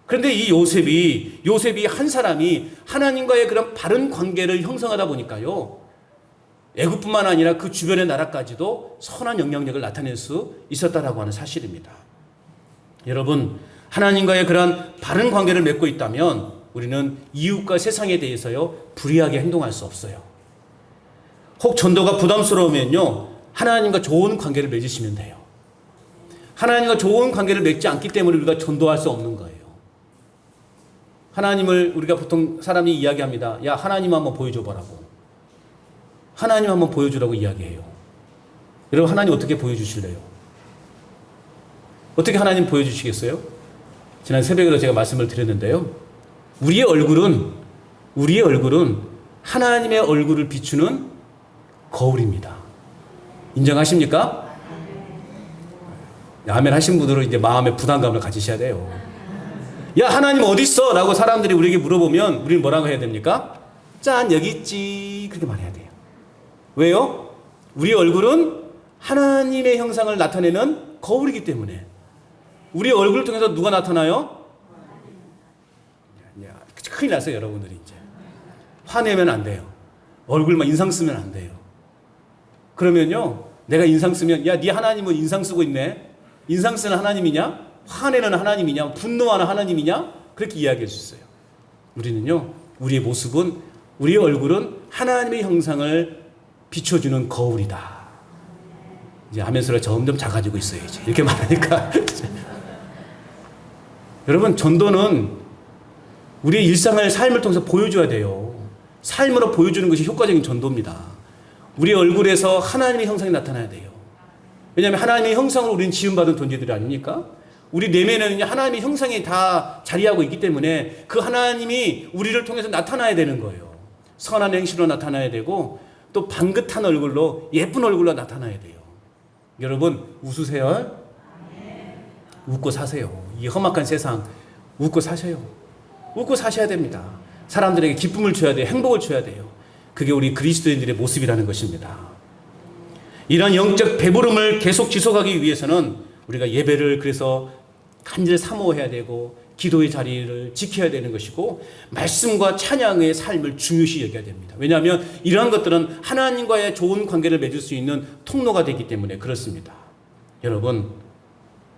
그런데 이 요셉이 한 사람이 하나님과의 그런 바른 관계를 형성하다 보니까요, 애굽뿐만 아니라 그 주변의 나라까지도 선한 영향력을 나타낼 수 있었다라고 하는 사실입니다. 여러분, 하나님과의 그런 바른 관계를 맺고 있다면 우리는 이웃과 세상에 대해서요, 불의하게 행동할 수 없어요. 혹 전도가 부담스러우면요, 하나님과 좋은 관계를 맺으시면 돼요. 하나님과 좋은 관계를 맺지 않기 때문에 우리가 전도할 수 없는 거예요. 하나님을 우리가 보통 사람이 이야기합니다. 야, 하나님 한번 보여줘보라고. 하나님 한번 보여주라고 이야기해요. 여러분, 하나님 어떻게 보여주실래요? 어떻게 하나님 보여주시겠어요? 지난 새벽에도 제가 말씀을 드렸는데요, 우리의 얼굴은 하나님의 얼굴을 비추는 거울입니다. 인정하십니까? 아멘 하신 분들은 이제 마음의 부담감을 가지셔야 돼요. 야, 하나님 어디 있어? 라고 사람들이 우리에게 물어보면 우리는 뭐라고 해야 됩니까? 짠, 여기 있지. 그렇게 말해야 돼요. 왜요? 우리 얼굴은 하나님의 형상을 나타내는 거울이기 때문에. 우리 얼굴을 통해서 누가 나타나요? 큰일 났어요, 여러분들이 이제. 화내면 안 돼요. 얼굴만 인상 쓰면 안 돼요. 그러면요, 내가 인상 쓰면, 야, 네 하나님은 인상 쓰고 있네. 인상 쓰는 하나님이냐? 화내는 하나님이냐? 분노하는 하나님이냐? 그렇게 이야기할 수 있어요. 우리는요, 우리의 모습은, 우리의 얼굴은 하나님의 형상을 비춰주는 거울이다. 이제 하면서 점점 작아지고 있어요. 이제 이렇게 말하니까. 여러분, 전도는 우리의 일상을, 삶을 통해서 보여줘야 돼요. 삶으로 보여주는 것이 효과적인 전도입니다. 우리의 얼굴에서 하나님의 형상이 나타나야 돼요. 왜냐하면 하나님의 형상으로 우리는 지음받은 존재들이 아닙니까? 우리 내면에는 하나님의 형상이 다 자리하고 있기 때문에 그 하나님이 우리를 통해서 나타나야 되는 거예요. 선한 행실로 나타나야 되고, 또 방긋한 얼굴로, 예쁜 얼굴로 나타나야 돼요. 여러분, 웃으세요. 웃고 사세요. 이 험악한 세상 웃고 사셔요. 웃고 사셔야 됩니다. 사람들에게 기쁨을 줘야 돼요. 행복을 줘야 돼요. 그게 우리 그리스도인들의 모습이라는 것입니다. 이런 영적 배부름을 계속 지속하기 위해서는 우리가 예배를 그래서 간절히 사모해야 되고, 기도의 자리를 지켜야 되는 것이고, 말씀과 찬양의 삶을 중요시 여겨야 됩니다. 왜냐하면 이러한 것들은 하나님과의 좋은 관계를 맺을 수 있는 통로가 되기 때문에 그렇습니다. 여러분,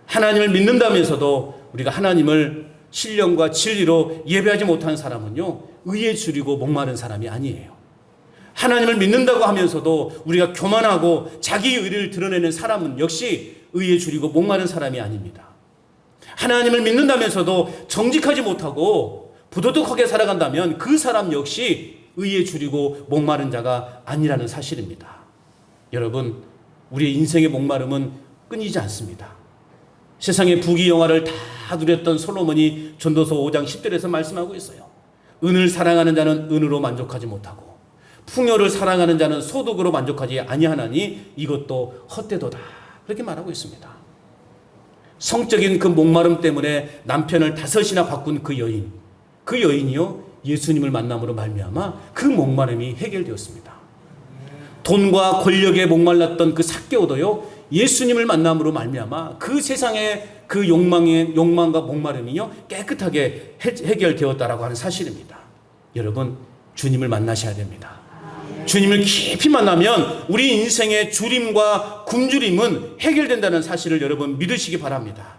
하나님을 믿는다면서도 우리가 하나님을 신령과 진리로 예배하지 못하는 사람은요, 의에 줄이고 목마른 사람이 아니에요. 하나님을 믿는다고 하면서도 우리가 교만하고 자기 의를 드러내는 사람은 역시 의에 줄이고 목마른 사람이 아닙니다. 하나님을 믿는다면서도 정직하지 못하고 부도덕하게 살아간다면 그 사람 역시 의에 줄이고 목마른 자가 아니라는 사실입니다. 여러분, 우리의 인생의 목마름은 끊이지 않습니다. 세상의 부귀영화를 다 누렸던 솔로몬이 전도서 5장 10절에서 말씀하고 있어요. 은을 사랑하는 자는 은으로 만족하지 못하고 풍요를 사랑하는 자는 소득으로 만족하지 아니하나니 이것도 헛되도다. 그렇게 말하고 있습니다. 성적인 그 목마름 때문에 남편을 5이나 바꾼 그 여인이요, 예수님을 만남으로 말미암아 그 목마름이 해결되었습니다. 돈과 권력에 목말랐던 그 삭개오도요, 예수님을 만남으로 말미암아 그 세상의 그 욕망과 목마름이요, 깨끗하게 해결되었다라고 하는 사실입니다. 여러분, 주님을 만나셔야 됩니다. 주님을 깊이 만나면 우리 인생의 주림과 굶주림은 해결된다는 사실을 여러분 믿으시기 바랍니다.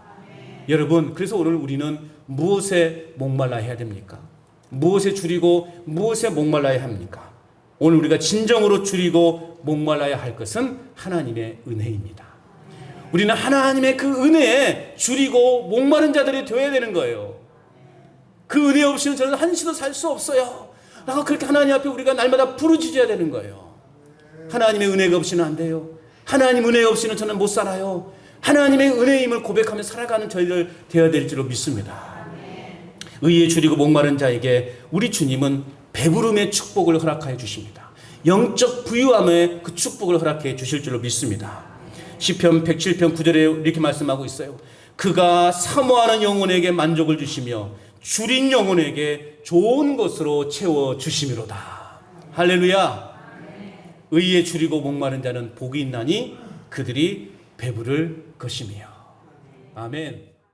여러분, 그래서 오늘 우리는 무엇에 목말라야 해야 됩니까? 무엇에 줄이고 무엇에 목말라야 합니까? 오늘 우리가 진정으로 줄이고 목말라야 할 것은 하나님의 은혜입니다. 우리는 하나님의 그 은혜에 줄이고 목마른 자들이 되어야 되는 거예요. 그 은혜 없이는 저는 한시도 살 수 없어요 라고 그렇게 하나님 앞에 우리가 날마다 부르짖어야 되는 거예요. 하나님의 은혜가 없이는 안 돼요. 하나님 은혜 없이는 저는 못 살아요. 하나님의 은혜임을 고백하며 살아가는 저희들 되어야 될 줄로 믿습니다. 의에 줄이고 목마른 자에게 우리 주님은 배부름의 축복을 허락하여 주십니다. 영적 부유함의 그 축복을 허락해 주실 줄로 믿습니다. 시편 107편 9절에 이렇게 말씀하고 있어요. 그가 사모하는 영혼에게 만족을 주시며 줄인 영혼에게 좋은 것으로 채워 주심이로다. 할렐루야. 의에 줄이고 목마른 자는 복이 있나니 그들이 배부를 것이며. 아멘.